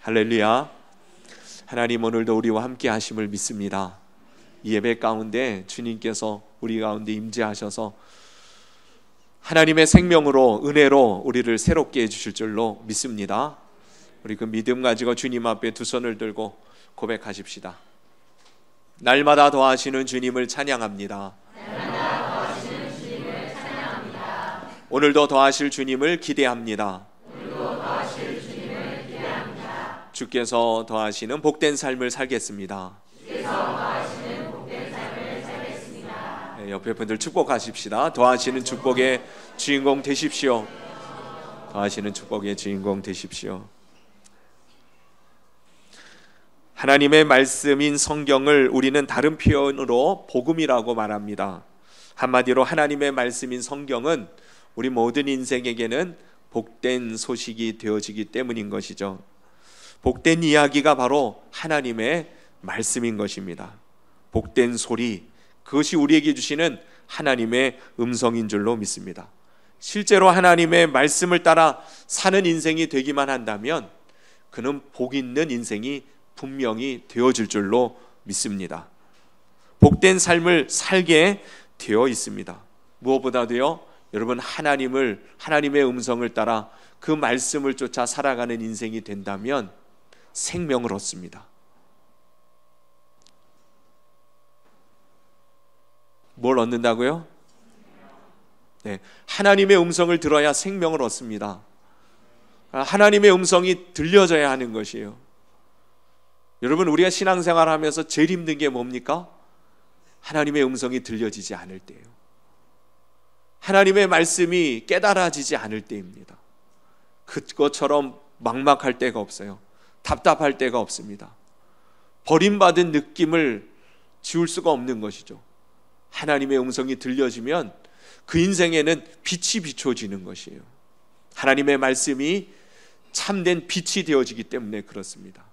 할렐루야. 하나님 오늘도 우리와 함께 하심을 믿습니다. 이 예배 가운데 주님께서 우리 가운데 임재하셔서 하나님의 생명으로 은혜로 우리를 새롭게 해주실 줄로 믿습니다. 우리 그 믿음 가지고 주님 앞에 두 손을 들고 고백하십시다. 날마다 더하시는 주님을 찬양합니다. 오늘도 더하실 주님을 기대합니다. 주께서 더하시는 복된 삶을 살겠습니다. 네, 옆에 분들 축복하십시다. 더하시는 축복의 주인공 되십시오. 더하시는 축복의 주인공 되십시오. 하나님의 말씀인 성경을 우리는 다른 표현으로 복음이라고 말합니다. 한마디로 하나님의 말씀인 성경은 우리 모든 인생에게는 복된 소식이 되어지기 때문인 것이죠. 복된 이야기가 바로 하나님의 말씀인 것입니다. 복된 소리, 그것이 우리에게 주시는 하나님의 음성인 줄로 믿습니다. 실제로 하나님의 말씀을 따라 사는 인생이 되기만 한다면 그는 복 있는 인생이 분명히 되어질 줄로 믿습니다. 복된 삶을 살게 되어 있습니다. 무엇보다도요, 여러분 하나님의 음성을 따라 그 말씀을 쫓아 살아가는 인생이 된다면 생명을 얻습니다. 뭘 얻는다고요? 네, 하나님의 음성을 들어야 생명을 얻습니다. 하나님의 음성이 들려져야 하는 것이에요. 여러분, 우리가 신앙생활 하면서 제일 힘든 게 뭡니까? 하나님의 음성이 들려지지 않을 때예요. 하나님의 말씀이 깨달아지지 않을 때입니다. 그것처럼 막막할 때가 없어요. 답답할 때가 없습니다. 버림받은 느낌을 지울 수가 없는 것이죠. 하나님의 음성이 들려지면 그 인생에는 빛이 비춰지는 것이에요. 하나님의 말씀이 참된 빛이 되어지기 때문에 그렇습니다.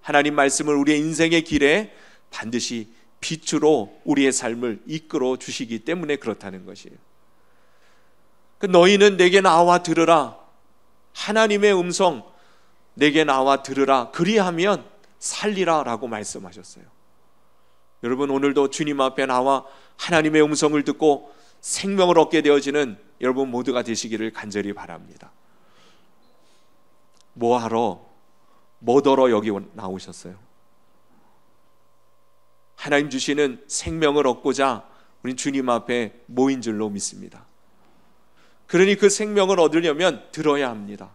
하나님 말씀을 우리의 인생의 길에 반드시 빛으로 우리의 삶을 이끌어 주시기 때문에 그렇다는 것이에요. 너희는 내게 나와 들으라. 하나님의 음성 내게 나와 들으라. 그리하면 살리라 라고 말씀하셨어요. 여러분, 오늘도 주님 앞에 나와 하나님의 음성을 듣고 생명을 얻게 되어지는 여러분 모두가 되시기를 간절히 바랍니다. 뭐하러 여기 나오셨어요? 하나님 주시는 생명을 얻고자 우리 주님 앞에 모인 줄로 믿습니다. 그러니 그 생명을 얻으려면 들어야 합니다.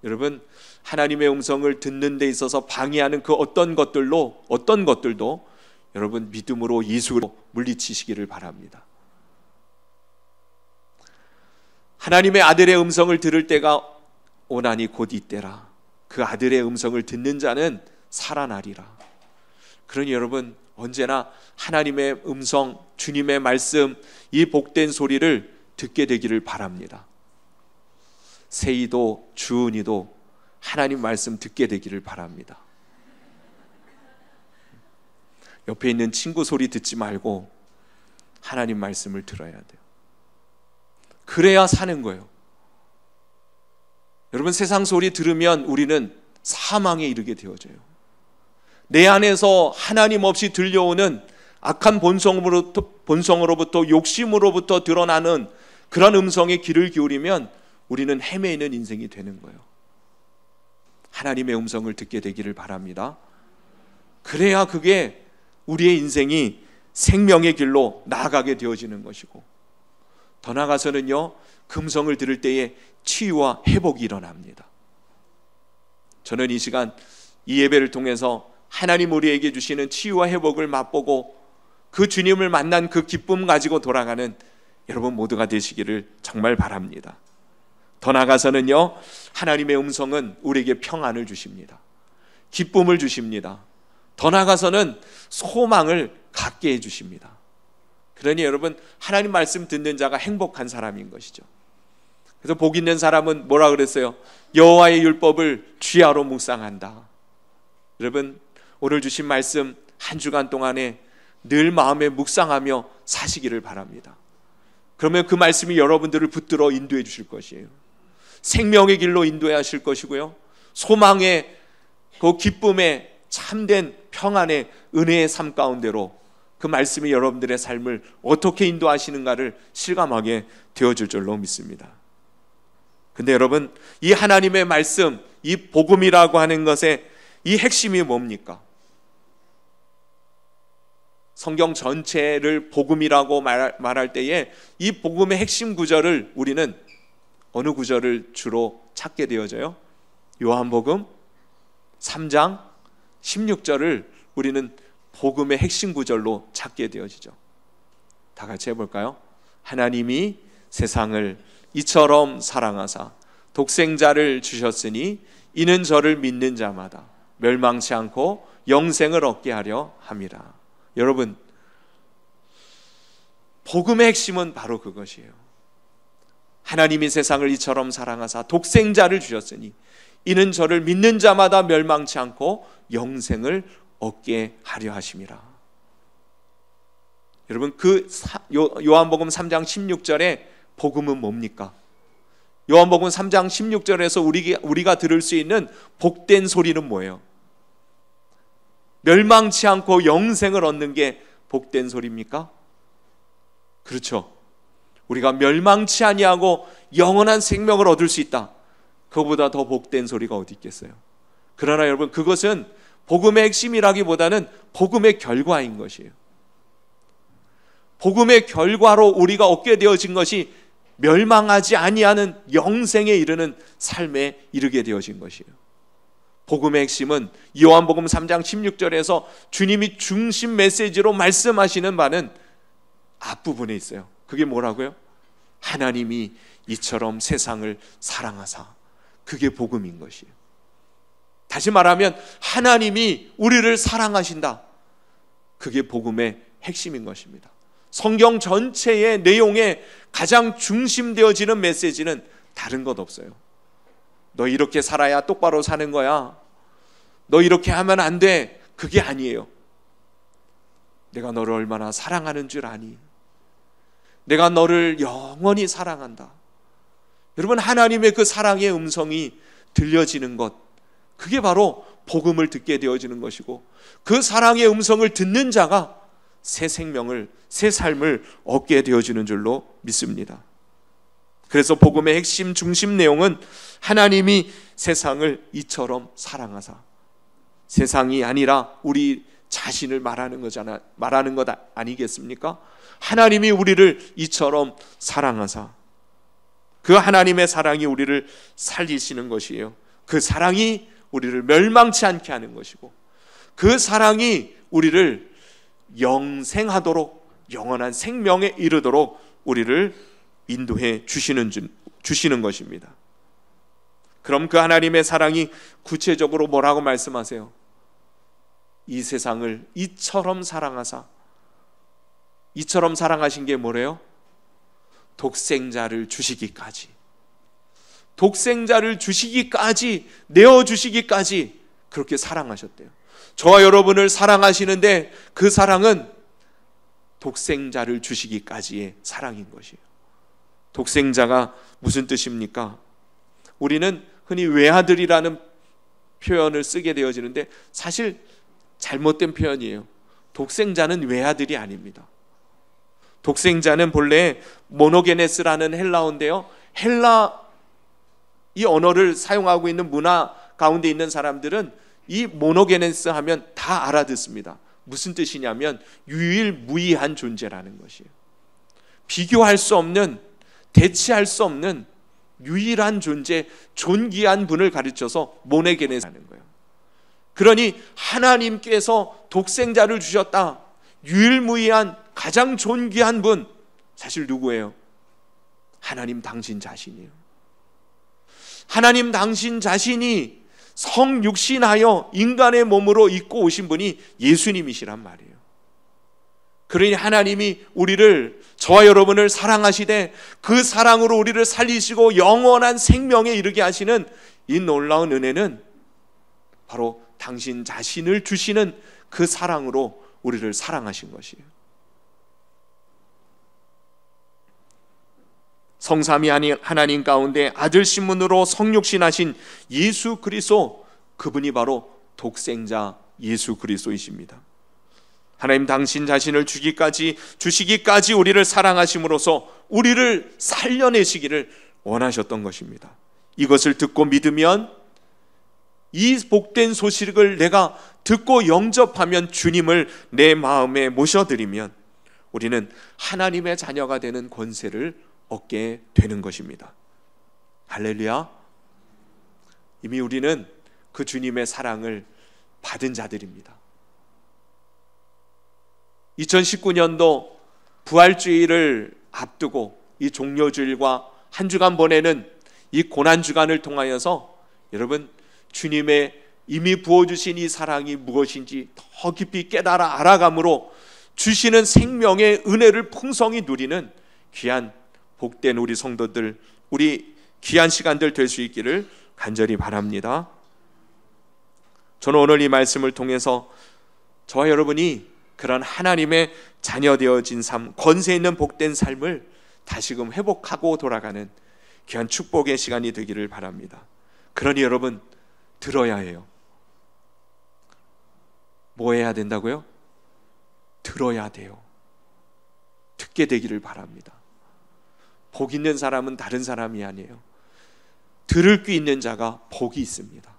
여러분, 하나님의 음성을 듣는 데 있어서 방해하는 그 어떤 것들도 여러분 믿음으로 예수로 물리치시기를 바랍니다. 하나님의 아들의 음성을 들을 때가 오나니 곧 이때라. 그 아들의 음성을 듣는 자는 살아나리라. 그러니 여러분, 언제나 하나님의 음성, 주님의 말씀, 이 복된 소리를 듣게 되기를 바랍니다. 세이도 주은이도 하나님 말씀 듣게 되기를 바랍니다. 옆에 있는 친구 소리 듣지 말고 하나님 말씀을 들어야 돼요. 그래야 사는 거예요. 여러분, 세상 소리 들으면 우리는 사망에 이르게 되어져요. 내 안에서 하나님 없이 들려오는 악한 본성으로부터 욕심으로부터 드러나는 그런 음성에 귀를 기울이면 우리는 헤매이는 인생이 되는 거예요. 하나님의 음성을 듣게 되기를 바랍니다. 그래야 그게 우리의 인생이 생명의 길로 나아가게 되어지는 것이고, 더 나아가서는요, 금성을 들을 때에 치유와 회복이 일어납니다. 저는 이 시간 이 예배를 통해서 하나님 우리에게 주시는 치유와 회복을 맛보고 그 주님을 만난 그 기쁨 가지고 돌아가는 여러분 모두가 되시기를 정말 바랍니다. 더 나아가서는요, 하나님의 음성은 우리에게 평안을 주십니다. 기쁨을 주십니다. 더 나아가서는 소망을 갖게 해주십니다. 그러니 여러분, 하나님 말씀 듣는 자가 행복한 사람인 것이죠. 그래서 복 있는 사람은 뭐라 그랬어요? 여호와의 율법을 주야로 묵상한다. 여러분, 오늘 주신 말씀 한 주간 동안에 늘 마음에 묵상하며 사시기를 바랍니다. 그러면 그 말씀이 여러분들을 붙들어 인도해 주실 것이에요. 생명의 길로 인도해 하실 것이고요, 소망의 그 기쁨의 참된 평안의 은혜의 삶 가운데로 그 말씀이 여러분들의 삶을 어떻게 인도하시는가를 실감하게 되어줄 줄로 믿습니다. 근데 여러분, 이 하나님의 말씀, 이 복음이라고 하는 것의 이 핵심이 뭡니까? 성경 전체를 복음이라고 말할 때에 이 복음의 핵심 구절을 우리는 어느 구절을 주로 찾게 되어져요? 요한복음 3장 16절을 우리는 복음의 핵심 구절로 찾게 되어지죠. 다 같이 해볼까요? 하나님이 세상을 이처럼 사랑하사 독생자를 주셨으니 이는 저를 믿는 자마다 멸망치 않고 영생을 얻게 하려 함이라. 여러분, 복음의 핵심은 바로 그것이에요. 하나님이 세상을 이처럼 사랑하사 독생자를 주셨으니 이는 저를 믿는 자마다 멸망치 않고 영생을 얻게 하려 하심이라. 여러분, 그 요한복음 3장 16절에 복음은 뭡니까? 요한복음 3장 16절에서 우리가 들을 수 있는 복된 소리는 뭐예요? 멸망치 않고 영생을 얻는 게 복된 소리입니까? 그렇죠. 우리가 멸망치 아니하고 영원한 생명을 얻을 수 있다. 그거보다 더 복된 소리가 어디 있겠어요? 그러나 여러분, 그것은 복음의 핵심이라기보다는 복음의 결과인 것이에요. 복음의 결과로 우리가 얻게 되어진 것이 멸망하지 아니하는 영생에 이르는 삶에 이르게 되어진 것이에요. 복음의 핵심은 요한복음 3장 16절에서 주님이 중심 메시지로 말씀하시는 바는 앞부분에 있어요. 그게 뭐라고요? 하나님이 이처럼 세상을 사랑하사. 그게 복음인 것이에요. 다시 말하면 하나님이 우리를 사랑하신다. 그게 복음의 핵심인 것입니다. 성경 전체의 내용에 가장 중심되어지는 메시지는 다른 것 없어요. 너 이렇게 살아야 똑바로 사는 거야. 너 이렇게 하면 안 돼. 그게 아니에요. 내가 너를 얼마나 사랑하는 줄 아니? 내가 너를 영원히 사랑한다. 여러분, 하나님의 그 사랑의 음성이 들려지는 것, 그게 바로 복음을 듣게 되어지는 것이고, 그 사랑의 음성을 듣는 자가 새 생명을, 새 삶을 얻게 되어지는 줄로 믿습니다. 그래서 복음의 핵심 중심 내용은 하나님이 세상을 이처럼 사랑하사. 세상이 아니라 우리 자신을 말하는 것 아니겠습니까? 하나님이 우리를 이처럼 사랑하사. 그 하나님의 사랑이 우리를 살리시는 것이에요. 그 사랑이 우리를 멸망치 않게 하는 것이고, 그 사랑이 우리를 영생하도록, 영원한 생명에 이르도록 우리를 인도해 주시는 것입니다. 그럼 그 하나님의 사랑이 구체적으로 뭐라고 말씀하세요? 이 세상을 이처럼 사랑하사. 이처럼 사랑하신 게 뭐래요? 독생자를 주시기까지. 독생자를 주시기까지, 내어주시기까지 그렇게 사랑하셨대요. 저와 여러분을 사랑하시는데 그 사랑은 독생자를 주시기까지의 사랑인 것이에요. 독생자가 무슨 뜻입니까? 우리는 흔히 외아들이라는 표현을 쓰게 되어지는데 사실 잘못된 표현이에요. 독생자는 외아들이 아닙니다. 독생자는 본래 모노게네스라는 헬라어인데요, 헬라 이 언어를 사용하고 있는 문화 가운데 있는 사람들은 이 모노게네스 하면 다 알아듣습니다. 무슨 뜻이냐면 유일무이한 존재라는 것이에요. 비교할 수 없는, 대치할 수 없는 유일한 존재, 존귀한 분을 가르쳐서 모노게네스라는 거예요. 그러니 하나님께서 독생자를 주셨다. 유일무이한 가장 존귀한 분, 사실 누구예요? 하나님 당신 자신이에요. 하나님 당신 자신이 성육신하여 인간의 몸으로 입고 오신 분이 예수님이시란 말이에요. 그러니 하나님이 우리를, 저와 여러분을 사랑하시되 그 사랑으로 우리를 살리시고 영원한 생명에 이르게 하시는 이 놀라운 은혜는 바로 당신 자신을 주시는 그 사랑으로 우리를 사랑하신 것이에요. 성삼위 하나님 가운데 아들 신분으로 성육신하신 예수 그리스도, 그분이 바로 독생자 예수 그리스도이십니다. 하나님 당신 자신을 주시기까지 우리를 사랑하심으로써 우리를 살려내시기를 원하셨던 것입니다. 이것을 듣고 믿으면, 이 복된 소식을 내가 듣고 영접하면, 주님을 내 마음에 모셔드리면 우리는 하나님의 자녀가 되는 권세를 얻게 되는 것입니다. 할렐루야. 이미 우리는 그 주님의 사랑을 받은 자들입니다. 2019년도 부활주의를 앞두고 이 종료주일과 한 주간 보내는 이 고난주간을 통하여서 여러분, 주님의 이미 부어주신 이 사랑이 무엇인지 더 깊이 깨달아 알아감으로 주시는 생명의 은혜를 풍성히 누리는 귀한 복된 우리 성도들, 우리 귀한 시간들 될 수 있기를 간절히 바랍니다. 저는 오늘 이 말씀을 통해서 저와 여러분이 그런 하나님의 자녀 되어진 삶, 권세 있는 복된 삶을 다시금 회복하고 돌아가는 귀한 축복의 시간이 되기를 바랍니다. 그러니 여러분, 들어야 해요. 뭐 해야 된다고요? 들어야 돼요. 듣게 되기를 바랍니다. 복 있는 사람은 다른 사람이 아니에요. 들을 귀 있는 자가 복이 있습니다.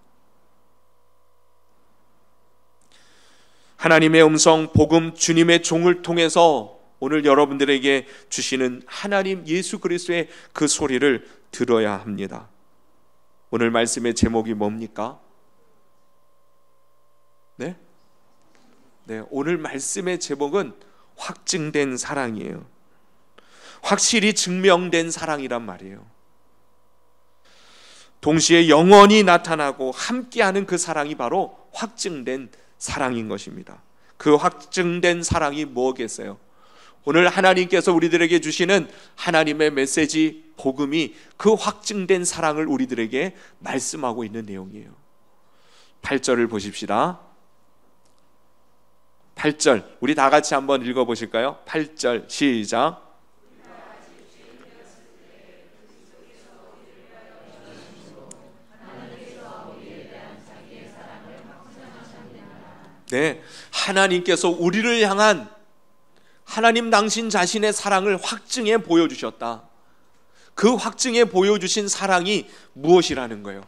하나님의 음성, 복음, 주님의 종을 통해서 오늘 여러분들에게 주시는 하나님 예수 그리스도의 그 소리를 들어야 합니다. 오늘 말씀의 제목이 뭡니까? 네? 오늘 말씀의 제목은 확증된 사랑이에요. 확실히 증명된 사랑이란 말이에요. 동시에 영원히 나타나고 함께하는 그 사랑이 바로 확증된 사랑인 것입니다. 그 확증된 사랑이 뭐겠어요? 오늘 하나님께서 우리들에게 주시는 하나님의 메시지, 복음이 그 확증된 사랑을 우리들에게 말씀하고 있는 내용이에요. 8절을 보십시다. 8절, 우리 다 같이 한번 읽어보실까요? 8절 시작. 네, 하나님께서 우리를 향한 하나님 당신 자신의 사랑을 확증해 보여주셨다. 그 확증해 보여주신 사랑이 무엇이라는 거예요?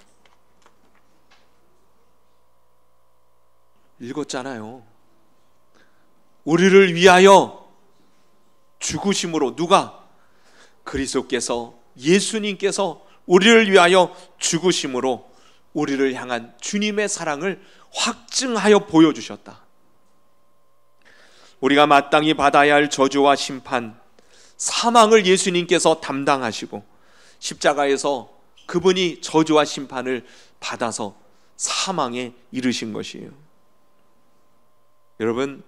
읽었잖아요. 우리를 위하여 죽으심으로, 누가? 그리스도께서, 예수님께서 우리를 위하여 죽으심으로 우리를 향한 주님의 사랑을 확증하여 보여주셨다. 우리가 마땅히 받아야 할 저주와 심판, 사망을 예수님께서 담당하시고 십자가에서 그분이 저주와 심판을 받아서 사망에 이르신 것이에요. 여러분,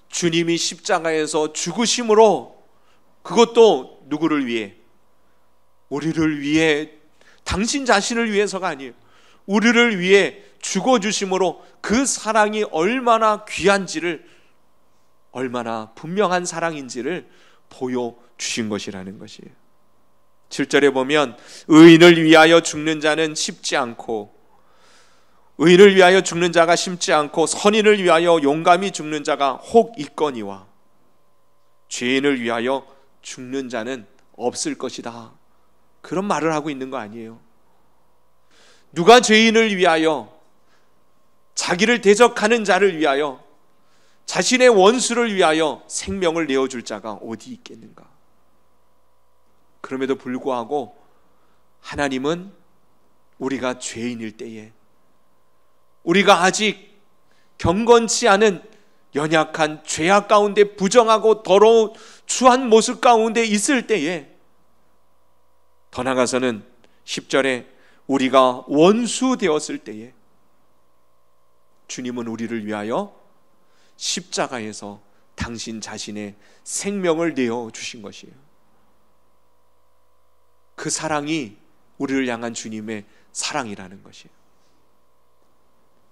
주님이 십자가에서 죽으심으로, 그것도 누구를 위해? 우리를 위해, 당신 자신을 위해서가 아니에요. 우리를 위해 죽어주심으로 그 사랑이 얼마나 귀한지를, 얼마나 분명한 사랑인지를 보여주신 것이라는 것이에요. 7절에 보면 의인을 위하여 죽는 자는 쉽지 않고, 의인을 위하여 죽는 자가 쉽지 않고 선인을 위하여 용감히 죽는 자가 혹 있거니와 죄인을 위하여 죽는 자는 없을 것이다. 그런 말을 하고 있는 거 아니에요. 누가 죄인을 위하여, 자기를 대적하는 자를 위하여, 자신의 원수를 위하여 생명을 내어줄 자가 어디 있겠는가? 그럼에도 불구하고 하나님은 우리가 죄인일 때에, 우리가 아직 경건치 않은 연약한 죄악 가운데 부정하고 더러운 추한 모습 가운데 있을 때에, 더 나아가서는 10절에 우리가 원수 되었을 때에 주님은 우리를 위하여 십자가에서 당신 자신의 생명을 내어주신 것이에요. 그 사랑이 우리를 향한 주님의 사랑이라는 것이에요.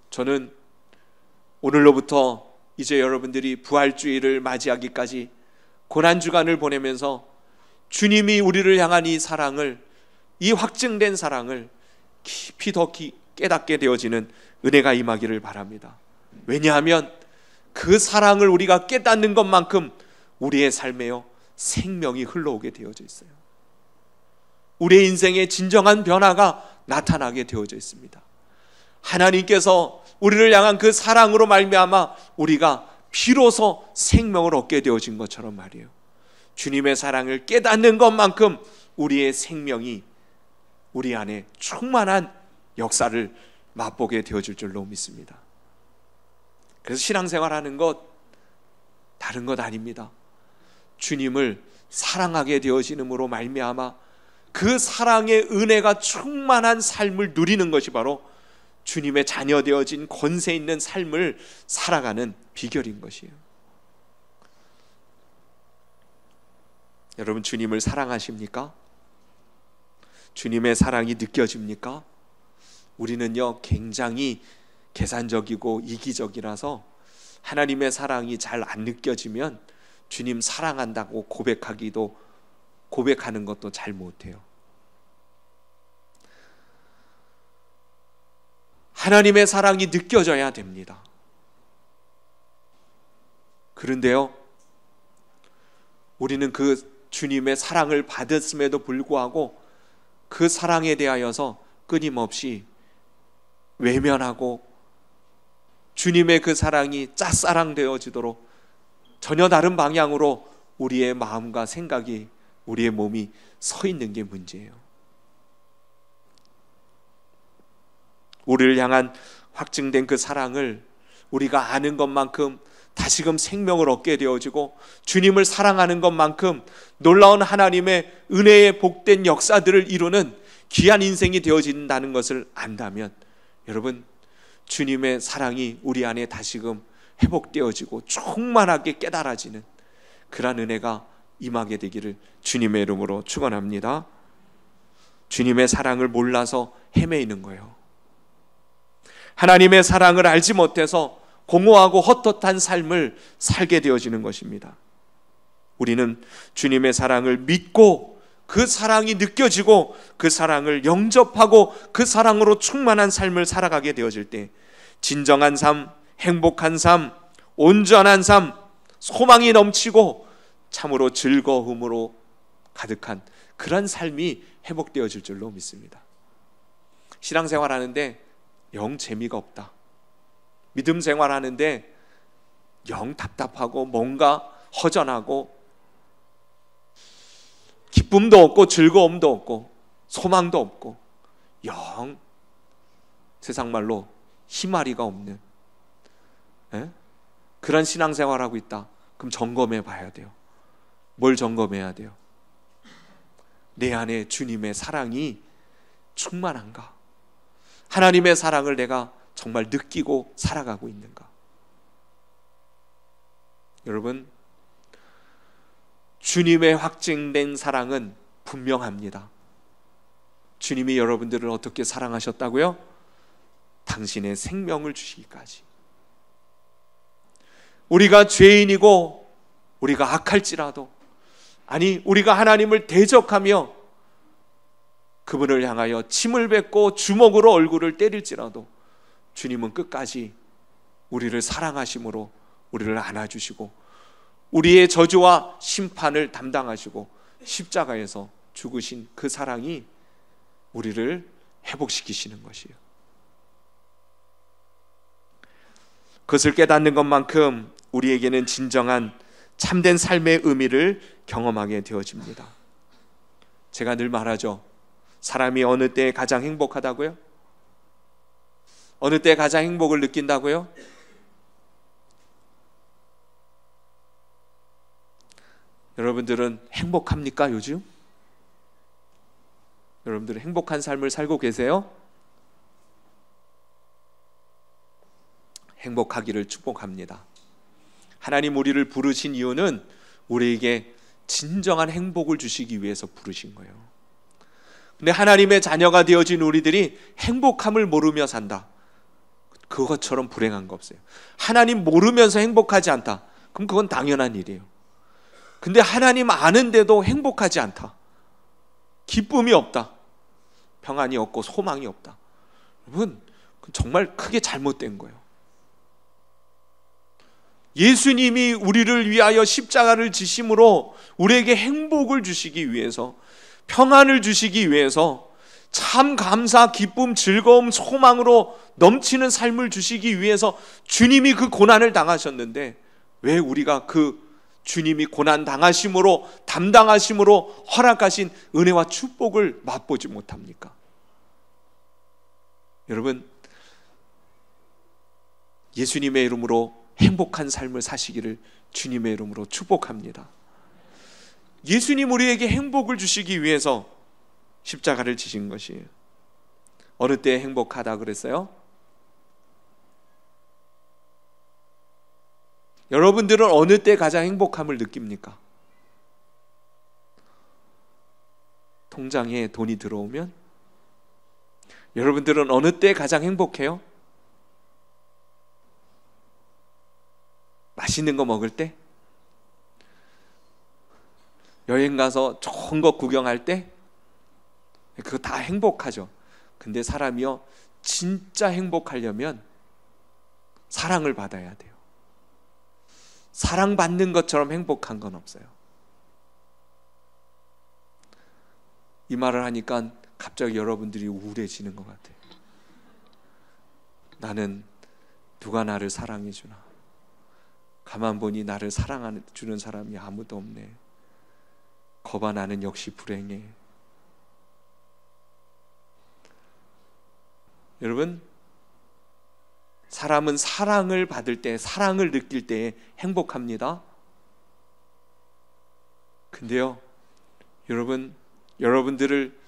저는 오늘로부터 이제 여러분들이 부활주의를 맞이하기까지 고난주간을 보내면서 주님이 우리를 향한 이 사랑을, 이 확증된 사랑을 깊이 더 깨닫게 되어지는 은혜가 임하기를 바랍니다. 왜냐하면 그 사랑을 우리가 깨닫는 것만큼 우리의 삶에요 생명이 흘러오게 되어져 있어요. 우리의 인생의 진정한 변화가 나타나게 되어져 있습니다. 하나님께서 우리를 향한 그 사랑으로 말미암아 우리가 비로소 생명을 얻게 되어진 것처럼 말이에요. 주님의 사랑을 깨닫는 것만큼 우리의 생명이 우리 안에 충만한 역사를 맛보게 되어질 줄로 믿습니다. 그래서 신앙생활하는 것 다른 것 아닙니다. 주님을 사랑하게 되어지므로 말미암아 그 사랑의 은혜가 충만한 삶을 누리는 것이 바로 주님의 자녀 되어진 권세 있는 삶을 살아가는 비결인 것이에요. 여러분, 주님을 사랑하십니까? 주님의 사랑이 느껴집니까? 우리는요 굉장히 계산적이고 이기적이라서 하나님의 사랑이 잘 안 느껴지면 주님 사랑한다고 고백하는 것도 잘 못해요. 하나님의 사랑이 느껴져야 됩니다. 그런데요, 우리는 그 주님의 사랑을 받았음에도 불구하고 그 사랑에 대하여서 끊임없이 외면하고 주님의 그 사랑이 짝사랑되어지도록 전혀 다른 방향으로 우리의 마음과 생각이, 우리의 몸이 서 있는 게 문제예요. 우리를 향한 확증된 그 사랑을 우리가 아는 것만큼 다시금 생명을 얻게 되어지고 주님을 사랑하는 것만큼 놀라운 하나님의 은혜의 복된 역사들을 이루는 귀한 인생이 되어진다는 것을 안다면 여러분, 주님의 사랑이 우리 안에 다시금 회복되어지고 충만하게 깨달아지는 그러한 은혜가 임하게 되기를 주님의 이름으로 축원합니다. 주님의 사랑을 몰라서 헤매이는 거예요. 하나님의 사랑을 알지 못해서 공허하고 헛헛한 삶을 살게 되어지는 것입니다. 우리는 주님의 사랑을 믿고 그 사랑이 느껴지고 그 사랑을 영접하고 그 사랑으로 충만한 삶을 살아가게 되어질 때 진정한 삶, 행복한 삶, 온전한 삶, 소망이 넘치고 참으로 즐거움으로 가득한 그런 삶이 회복되어질 줄로 믿습니다. 신앙생활하는데 영 재미가 없다, 믿음 생활하는데 영 답답하고 뭔가 허전하고 기쁨도 없고 즐거움도 없고 소망도 없고 영 세상 말로 희마리가 없는 그런 신앙생활하고 있다. 그럼 점검해 봐야 돼요. 뭘 점검해야 돼요? 내 안에 주님의 사랑이 충만한가? 하나님의 사랑을 내가 정말 느끼고 살아가고 있는가? 여러분, 주님의 확증된 사랑은 분명합니다. 주님이 여러분들을 어떻게 사랑하셨다고요? 당신의 생명을 주시기까지. 우리가 죄인이고 우리가 악할지라도, 아니 우리가 하나님을 대적하며 그분을 향하여 침을 뱉고 주먹으로 얼굴을 때릴지라도 주님은 끝까지 우리를 사랑하심으로 우리를 안아주시고 우리의 저주와 심판을 담당하시고 십자가에서 죽으신 그 사랑이 우리를 회복시키시는 것이에요. 그것을 깨닫는 것만큼 우리에게는 진정한 참된 삶의 의미를 경험하게 되어집니다. 제가 늘 말하죠. 사람이 어느 때에 가장 행복하다고요? 어느 때 가장 행복을 느낀다고요? 여러분들은 행복합니까 요즘? 여러분들은 행복한 삶을 살고 계세요? 행복하기를 축복합니다. 하나님 우리를 부르신 이유는 우리에게 진정한 행복을 주시기 위해서 부르신 거예요. 근데 하나님의 자녀가 되어진 우리들이 행복함을 모르며 산다. 그것처럼 불행한 거 없어요. 하나님 모르면서 행복하지 않다. 그럼 그건 당연한 일이에요. 근데 하나님 아는데도 행복하지 않다. 기쁨이 없다. 평안이 없고 소망이 없다. 여러분, 정말 크게 잘못된 거예요. 예수님이 우리를 위하여 십자가를 지심으로 우리에게 행복을 주시기 위해서, 평안을 주시기 위해서, 참 감사, 기쁨, 즐거움, 소망으로 넘치는 삶을 주시기 위해서 주님이 그 고난을 당하셨는데, 왜 우리가 그 주님이 고난 당하심으로, 담당하심으로 허락하신 은혜와 축복을 맛보지 못합니까? 여러분, 예수님의 이름으로 행복한 삶을 사시기를 주님의 이름으로 축복합니다. 예수님 우리에게 행복을 주시기 위해서 십자가를 지신 것이에요. 어느 때 행복하다 그랬어요? 여러분들은 어느 때 가장 행복함을 느낍니까? 통장에 돈이 들어오면? 여러분들은 어느 때 가장 행복해요? 맛있는 거 먹을 때? 여행 가서 좋은 거 구경할 때? 그거 다 행복하죠. 근데 사람이요, 진짜 행복하려면 사랑을 받아야 돼요. 사랑받는 것처럼 행복한 건 없어요. 이 말을 하니까 갑자기 여러분들이 우울해지는 것 같아요. 나는 누가 나를 사랑해 주나? 가만 보니 나를 사랑해주는 사람이 아무도 없네. 거봐, 나는 역시 불행해. 여러분, 사람은 사랑을 받을 때, 사랑을 느낄 때에 행복합니다. 근데요, 여러분들을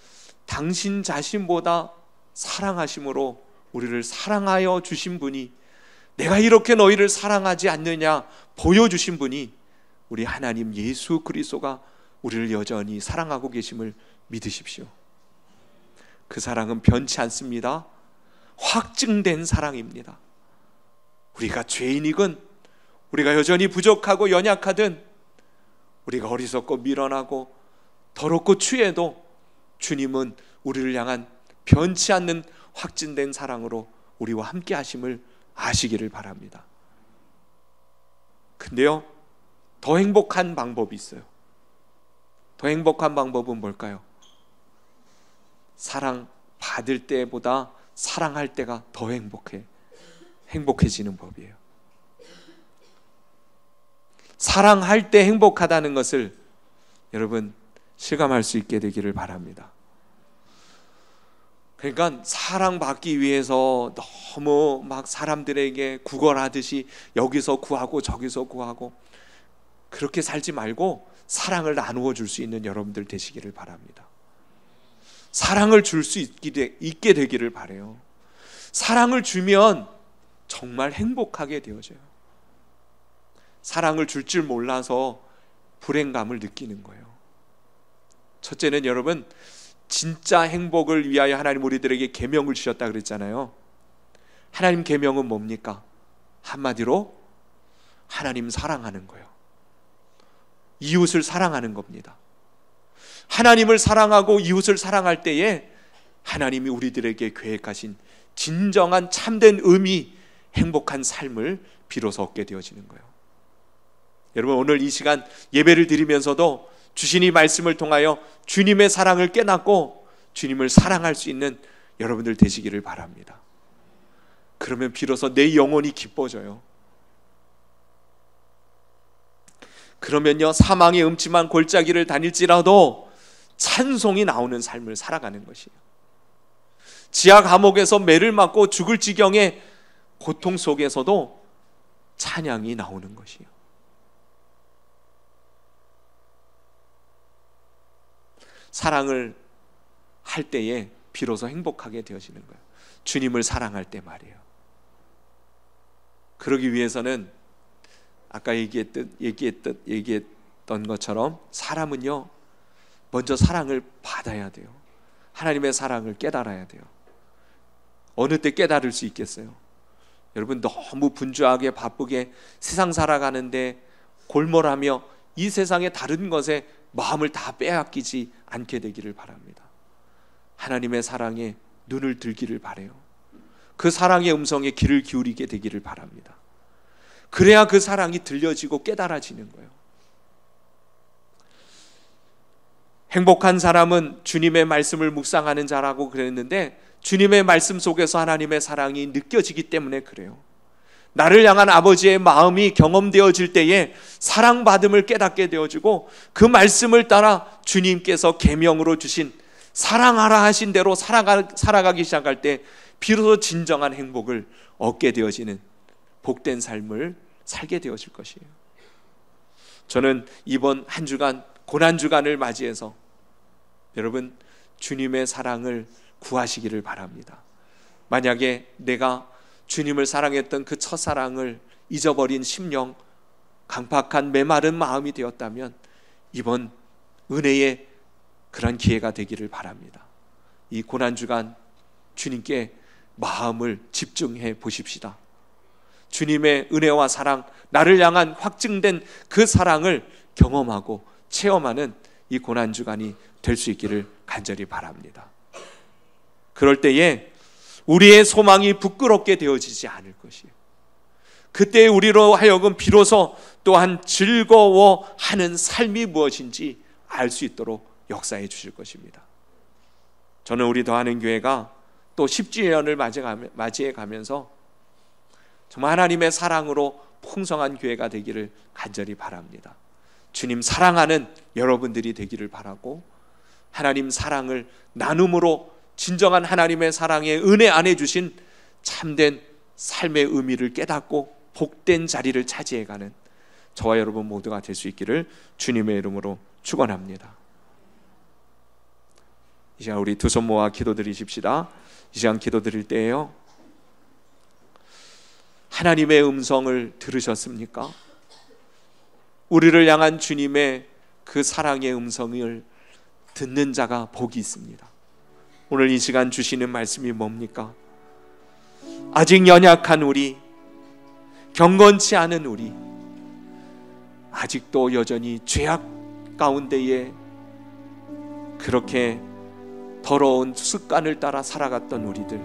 당신 자신보다 사랑하심으로 우리를 사랑하여 주신 분이, 내가 이렇게 너희를 사랑하지 않느냐 보여주신 분이 우리 하나님 예수 그리스도가 우리를 여전히 사랑하고 계심을 믿으십시오. 그 사랑은 변치 않습니다. 확증된 사랑입니다. 우리가 죄인이건, 우리가 여전히 부족하고 연약하든, 우리가 어리석고 미련하고 더럽고 추해도 주님은 우리를 향한 변치 않는 확증된 사랑으로 우리와 함께 하심을 아시기를 바랍니다. 근데요, 더 행복한 방법이 있어요. 더 행복한 방법은 뭘까요? 사랑 받을 때보다 사랑할 때가 더 행복해지는 법이에요. 사랑할 때 행복하다는 것을 여러분 실감할 수 있게 되기를 바랍니다. 그러니까 사랑받기 위해서 너무 막 사람들에게 구걸하듯이 여기서 구하고 저기서 구하고 그렇게 살지 말고 사랑을 나누어 줄 수 있는 여러분들 되시기를 바랍니다. 사랑을 줄 수 있게 되기를 바라요. 사랑을 주면 정말 행복하게 되어져요. 사랑을 줄 줄 몰라서 불행감을 느끼는 거예요. 첫째는 여러분, 진짜 행복을 위하여 하나님 우리들에게 계명을 주셨다 그랬잖아요. 하나님 계명은 뭡니까? 한마디로 하나님 사랑하는 거예요. 이웃을 사랑하는 겁니다. 하나님을 사랑하고 이웃을 사랑할 때에 하나님이 우리들에게 계획하신 진정한 참된 의미, 행복한 삶을 비로소 얻게 되어지는 거예요. 여러분, 오늘 이 시간 예배를 드리면서도 주신 이 말씀을 통하여 주님의 사랑을 깨닫고 주님을 사랑할 수 있는 여러분들 되시기를 바랍니다. 그러면 비로소 내 영혼이 기뻐져요. 그러면요, 사망의 음침한 골짜기를 다닐지라도 찬송이 나오는 삶을 살아가는 것이에요. 지하 감옥에서 매를 맞고 죽을 지경의 고통 속에서도 찬양이 나오는 것이에요. 사랑을 할 때에 비로소 행복하게 되어지는 거예요. 주님을 사랑할 때 말이에요. 그러기 위해서는 아까 얘기했던 것처럼 사람은요, 먼저 사랑을 받아야 돼요. 하나님의 사랑을 깨달아야 돼요. 어느 때 깨달을 수 있겠어요? 여러분, 너무 분주하게 바쁘게 세상 살아가는데 골몰하며 이 세상의 다른 것에 마음을 다 빼앗기지 않게 되기를 바랍니다. 하나님의 사랑에 눈을 들기를 바라요. 그 사랑의 음성에 귀를 기울이게 되기를 바랍니다. 그래야 그 사랑이 들려지고 깨달아지는 거예요. 행복한 사람은 주님의 말씀을 묵상하는 자라고 그랬는데, 주님의 말씀 속에서 하나님의 사랑이 느껴지기 때문에 그래요. 나를 향한 아버지의 마음이 경험되어질 때에 사랑받음을 깨닫게 되어지고, 그 말씀을 따라 주님께서 계명으로 주신 사랑하라 하신 대로 살아가기 시작할 때 비로소 진정한 행복을 얻게 되어지는 복된 삶을 살게 되어질 것이에요. 저는 이번 한 주간 고난주간을 맞이해서 여러분 주님의 사랑을 구하시기를 바랍니다. 만약에 내가 주님을 사랑했던 그 첫사랑을 잊어버린 심령, 강팍한 메마른 마음이 되었다면 이번 은혜의 그런 기회가 되기를 바랍니다. 이 고난주간 주님께 마음을 집중해 보십시다. 주님의 은혜와 사랑, 나를 향한 확증된 그 사랑을 경험하고 체험하는 이 고난주간이 될 수 있기를 간절히 바랍니다. 그럴 때에 우리의 소망이 부끄럽게 되어지지 않을 것이에요. 그때 우리로 하여금 비로소 또한 즐거워하는 삶이 무엇인지 알 수 있도록 역사해 주실 것입니다. 저는 우리 더하는 교회가 또 10주년을 맞이해 가면서 정말 하나님의 사랑으로 풍성한 교회가 되기를 간절히 바랍니다. 주님 사랑하는 여러분들이 되기를 바라고, 하나님 사랑을 나눔으로 진정한 하나님의 사랑의 은혜 안에 주신 참된 삶의 의미를 깨닫고 복된 자리를 차지해가는 저와 여러분 모두가 될 수 있기를 주님의 이름으로 축원합니다. 이 시간 우리 두 손 모아 기도드리십시다. 이 시간 기도드릴 때에요, 하나님의 음성을 들으셨습니까? 우리를 향한 주님의 그 사랑의 음성을 듣는 자가 복이 있습니다. 오늘 이 시간 주시는 말씀이 뭡니까? 아직 연약한 우리, 경건치 않은 우리, 아직도 여전히 죄악 가운데에 그렇게 더러운 습관을 따라 살아갔던 우리들,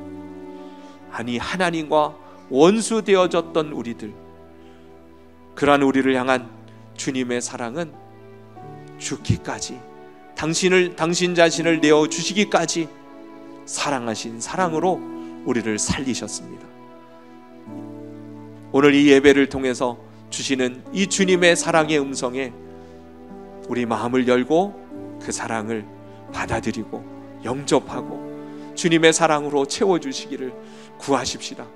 아니 하나님과 원수 되어졌던 우리들, 그러한 우리를 향한 주님의 사랑은 죽기까지, 당신 자신을 내어주시기까지 사랑하신 사랑으로 우리를 살리셨습니다. 오늘 이 예배를 통해서 주시는 이 주님의 사랑의 음성에 우리 마음을 열고 그 사랑을 받아들이고 영접하고 주님의 사랑으로 채워주시기를 구하십시다.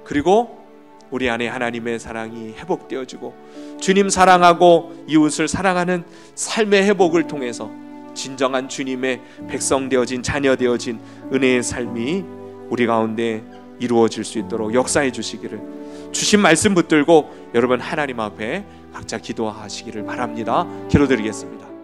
그리고 우리 안에 하나님의 사랑이 회복되어지고 주님 사랑하고 이웃을 사랑하는 삶의 회복을 통해서 진정한 주님의 백성 되어진, 자녀 되어진 은혜의 삶이 우리 가운데 이루어질 수 있도록 역사해 주시기를, 주신 말씀 붙들고 여러분 하나님 앞에 각자 기도하시기를 바랍니다. 기도드리겠습니다.